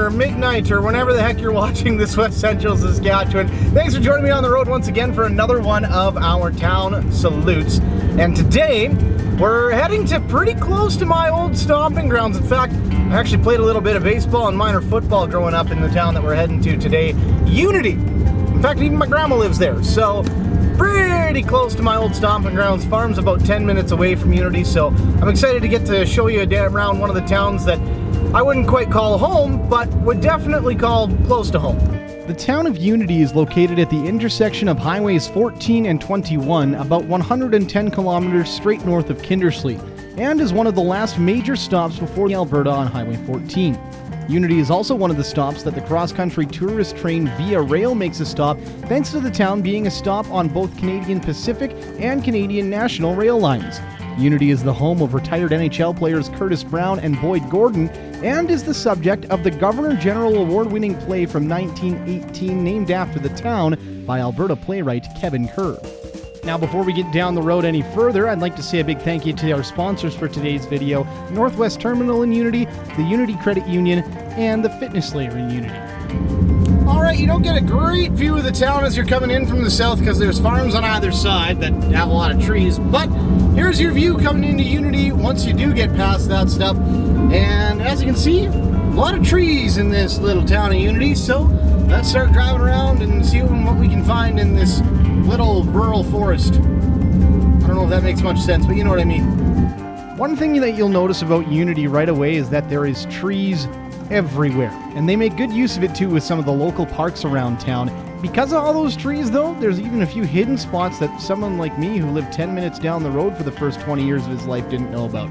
or midnight or whenever the heck you're watching this West Central Saskatchewan. Thanks for joining me on the road once again for another one of our town salutes. And today, we're heading to pretty close to my old stomping grounds. In fact, I actually played a little bit of baseball and minor football growing up in the town that we're heading to today, Unity. In fact, even my grandma lives there, so pretty close to my old stomping grounds. Farm's about 10 minutes away from Unity, so I'm excited to get to show you around one of the towns that I wouldn't quite call home, but would definitely call close to home. The town of Unity is located at the intersection of Highways 14 and 21, about 110 kilometers straight north of Kindersley, and is one of the last major stops before Alberta on Highway 14. Unity is also one of the stops that the cross-country tourist train Via Rail makes a stop, thanks to the town being a stop on both Canadian Pacific and Canadian National Rail lines. Unity is the home of retired NHL players Curtis Brown and Boyd Gordon, and is the subject of the Governor General Award-winning play from 1918 named after the town by Alberta playwright Kevin Kerr. Now, before we get down the road any further, I'd like to say a big thank you to our sponsors for today's video, Northwest Terminal in Unity, the Unity Credit Union, and the Fitness Slayer in Unity. Alright, you don't get a great view of the town as you're coming in from the south because there's farms on either side that have a lot of trees, but here's your view coming into Unity once you do get past that stuff. And as you can see, a lot of trees in this little town of Unity, so let's start driving around and see what we can find in this little rural forest. I don't know if that makes much sense, but you know what I mean. One thing that you'll notice about Unity right away is that there is trees everywhere, and they make good use of it too with some of the local parks around town. Because of all those trees though, there's even a few hidden spots that someone like me who lived 10 minutes down the road for the first 20 years of his life didn't know about.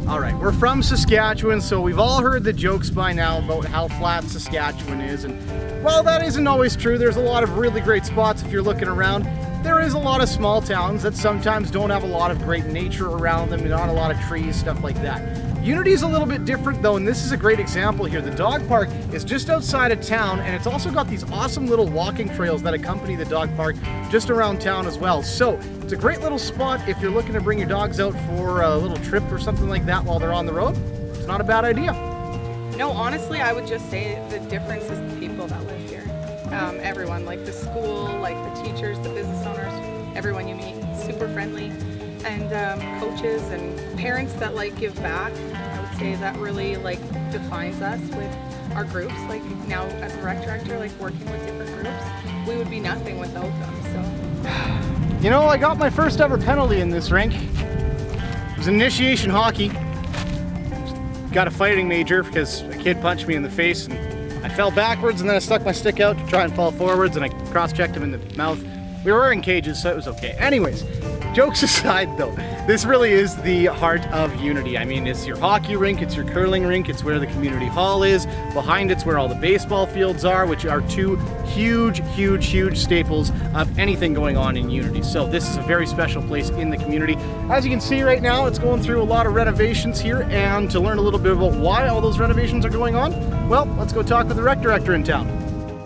Alright, we're from Saskatchewan, so we've all heard the jokes by now about how flat Saskatchewan is, and while that isn't always true, there's a lot of really great spots if you're looking around. There is a lot of small towns that sometimes don't have a lot of great nature around them, not a lot of trees, stuff like that. Unity's a little bit different though, and this is a great example here. The dog park is just outside of town, and it's also got these awesome little walking trails that accompany the dog park just around town as well. So it's a great little spot if you're looking to bring your dogs out for a little trip or something like that while they're on the road. It's not a bad idea. No, honestly, I would just say the difference is the people that live here. Everyone, like the school, like the teachers, the business owners, everyone you meet, super friendly. And coaches and parents that like give back. I would say that really like defines us with our groups. Like now as a rec director, like working with different groups, we would be nothing without them, so. You know, I got my first ever penalty in this rink. It was initiation hockey. Got a fighting major because a kid punched me in the face and I fell backwards, and then I stuck my stick out to try and fall forwards, and I cross-checked him in the mouth. We were wearing cages, so it was okay. Anyways, jokes aside though, this really is the heart of Unity. I mean, it's your hockey rink, it's your curling rink, it's where the community hall is. Behind it's where all the baseball fields are, which are two huge staples of anything going on in Unity. So this is a very special place in the community. As you can see right now, it's going through a lot of renovations here, and to learn a little bit about why all those renovations are going on, well, let's go talk with the rec director in town.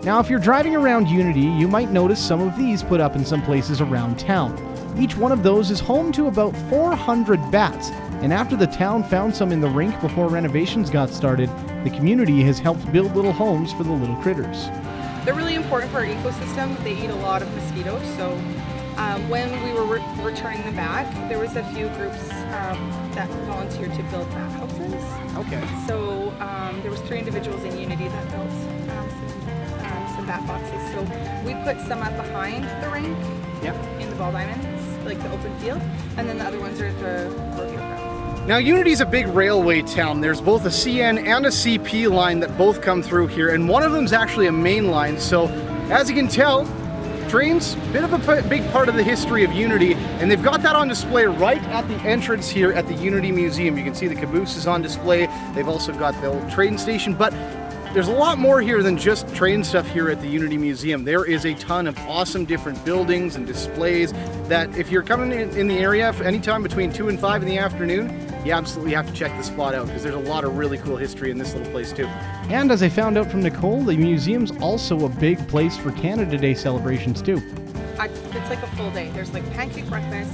Now, if you're driving around Unity, you might notice some of these put up in some places around town. Each one of those is home to about 400 bats, and after the town found some in the rink before renovations got started, the community has helped build little homes for the little critters. They're really important for our ecosystem. They eat a lot of mosquitoes, so when we were returning them back, there was a few groups that volunteered to build bat houses. Okay. So there was 3 individuals in Unity that built some bat boxes. So we put some up behind the rink. Yep. In the ball diamonds, like the open field, and then the other ones are at the rodeo grounds. Now, Unity's a big railway town. There's both a CN and a CP line that both come through here, and one of them is actually a main line. So, as you can tell, trains, a bit of a big part of the history of Unity, and they've got that on display right at the entrance here at the Unity Museum. You can see the caboose is on display. They've also got the old train station, but there's a lot more here than just train stuff here at the Unity Museum. There is a ton of awesome different buildings and displays that if you're coming in the area anytime between 2 and 5 in the afternoon, you absolutely have to check the spot out because there's a lot of really cool history in this little place too. And as I found out from Nicole, the museum's also a big place for Canada Day celebrations too. It's like a full day. There's like pancake breakfast,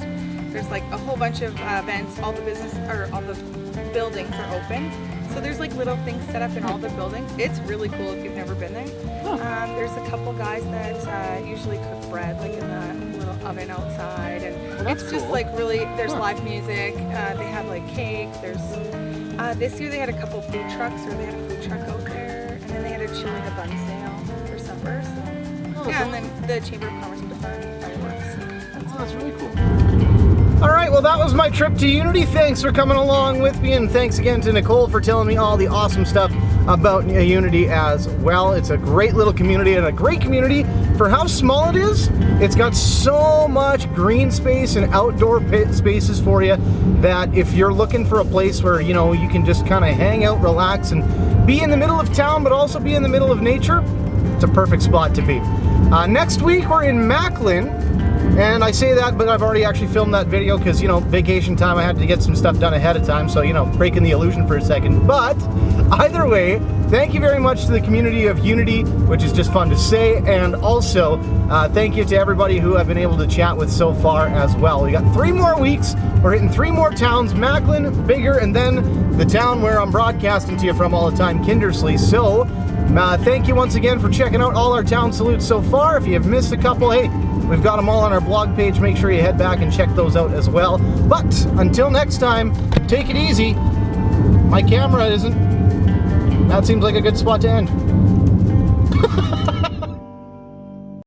There's like a whole bunch of events. All the buildings are open. So there's like little things set up in all the buildings. It's really cool if you've never been there. There's a couple guys that usually cook bread like in the little oven outside, and it's just cool. like really. There's live music. They have like cake. There's this year they had a couple food trucks, or they had a food truck out there, and then they had a chili and a bun sale for supper. So yeah, and then the Chamber of Commerce put on fireworks. That's really cool. All right, well, that was my trip to Unity. Thanks for coming along with me, and thanks again to Nicole for telling me all the awesome stuff about Unity as well. It's a great little community, and a great community for how small it is. It's got so much green space and outdoor spaces for you that if you're looking for a place where, you know, you can just kind of hang out, relax, and be in the middle of town, but also be in the middle of nature, it's a perfect spot to be. Next week, we're in Macklin. And I say that, but I've already actually filmed that video because, you know, vacation time, I had to get some stuff done ahead of time. So, you know, breaking the illusion for a second. But either way, thank you very much to the community of Unity, which is just fun to say. And also, thank you to everybody who I've been able to chat with so far as well. We got 3 more weeks. We're hitting 3 more towns, Macklin, Bigger, and then the town where I'm broadcasting to you from all the time, Kindersley. So, thank you once again for checking out all our town salutes so far. If you have missed a couple, hey, we've got them all on our blog page. Make sure you head back and check those out as well. But until next time, take it easy. My camera isn't. That seems like a good spot to end.